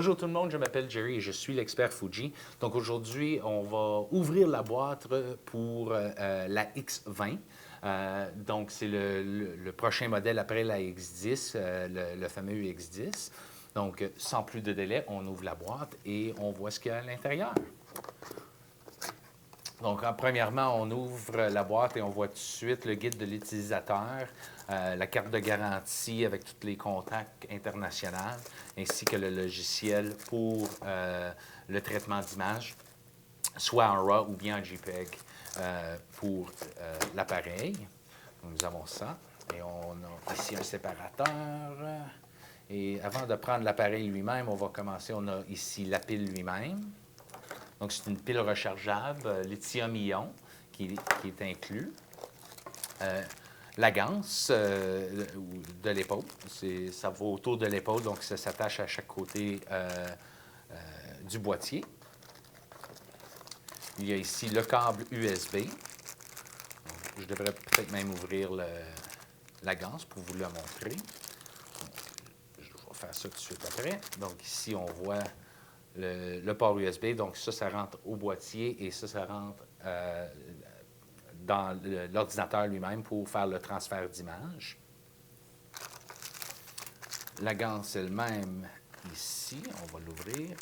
Bonjour tout le monde, je m'appelle Jerry et je suis l'expert Fuji. Donc aujourd'hui, on va ouvrir la boîte pour la X20. Donc c'est le prochain modèle après la X10, le fameux X10. Donc sans plus de délai, on ouvre la boîte et on voit ce qu'il y a à l'intérieur. Donc, premièrement, on ouvre la boîte et on voit tout de suite le guide de l'utilisateur, la carte de garantie avec tous les contacts internationaux, ainsi que le logiciel pour le traitement d'image, soit en RAW ou bien en JPEG pour l'appareil. Nous avons ça. Et on a ici un séparateur. Et avant de prendre l'appareil lui-même, on va commencer. On a ici la pile lui-même. Donc, c'est une pile rechargeable, lithium-ion, qui est inclus. La ganse de l'épaule, ça va autour de l'épaule, donc ça s'attache à chaque côté du boîtier. Il y a ici le câble USB. Donc, je devrais peut-être même ouvrir la ganse pour vous la montrer. Je vais faire ça tout de suite après. Donc, ici, on voit le port USB, donc ça rentre au boîtier et ça rentre dans l'ordinateur lui-même pour faire le transfert d'image. La ganse elle-même, ici, on va l'ouvrir.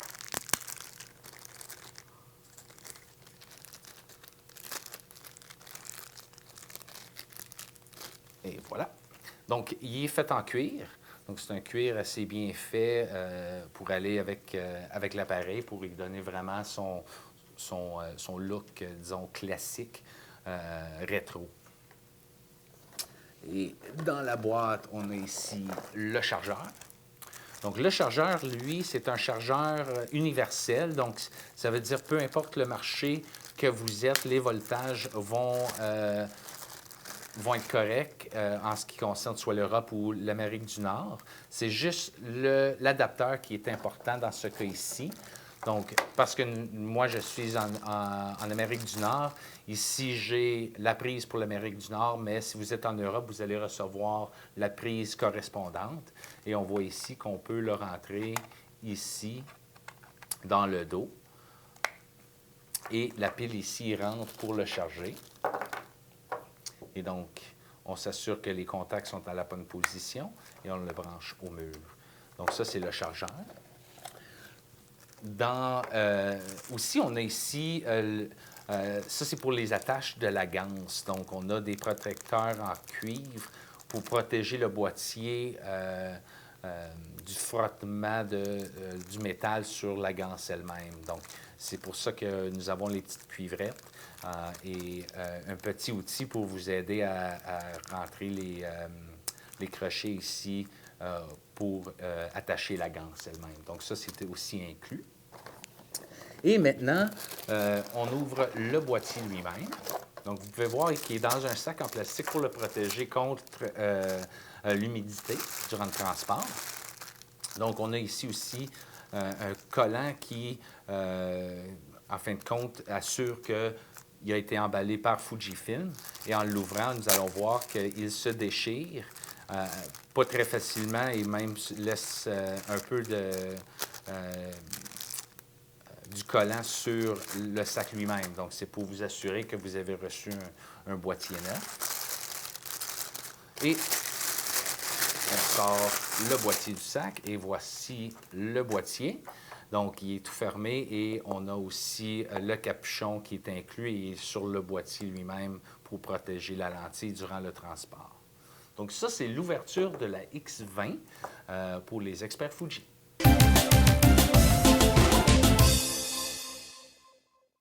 Et voilà. Donc, il est fait en cuir. Donc, c'est un cuir assez bien fait pour aller avec l'appareil, pour lui donner vraiment son look, disons, classique, rétro. Et dans la boîte, on a ici le chargeur. Donc, le chargeur, lui, c'est un chargeur universel. Donc, ça veut dire peu importe le marché que vous êtes, les voltages vont être corrects en ce qui concerne soit l'Europe ou l'Amérique du Nord. C'est juste l'adapteur qui est important dans ce cas ici. Donc, parce que moi, je suis en Amérique du Nord, ici, j'ai la prise pour l'Amérique du Nord, mais si vous êtes en Europe, vous allez recevoir la prise correspondante. Et on voit ici qu'on peut le rentrer ici, dans le dos. Et la pile ici rentre pour le charger. Et donc, on s'assure que les contacts sont à la bonne position et on le branche au mur. Donc, ça, c'est le chargeur. Aussi, on a ici, ça c'est pour les attaches de la ganse. Donc, on a des protecteurs en cuivre pour protéger le boîtier du frottement du métal sur la ganse elle-même. Donc, c'est pour ça que nous avons les petites cuivrettes et un petit outil pour vous aider à rentrer les crochets ici pour attacher la ganse elle-même. Donc, ça, c'était aussi inclus. Et maintenant, on ouvre le boîtier lui-même. Donc, vous pouvez voir qu'il est dans un sac en plastique pour le protéger contre l'humidité durant le transport. Donc, on a ici aussi un collant qui, en fin de compte, assure qu'il a été emballé par Fujifilm. Et en l'ouvrant, nous allons voir qu'il se déchire, pas très facilement et même laisse un peu du collant sur le sac lui-même. Donc, c'est pour vous assurer que vous avez reçu un boîtier neuf. Et on sort le boîtier du sac et voici le boîtier. Donc, il est tout fermé et on a aussi le capuchon qui est inclus et sur le boîtier lui-même pour protéger la lentille durant le transport. Donc, ça, c'est l'ouverture de la X20 pour les experts Fuji.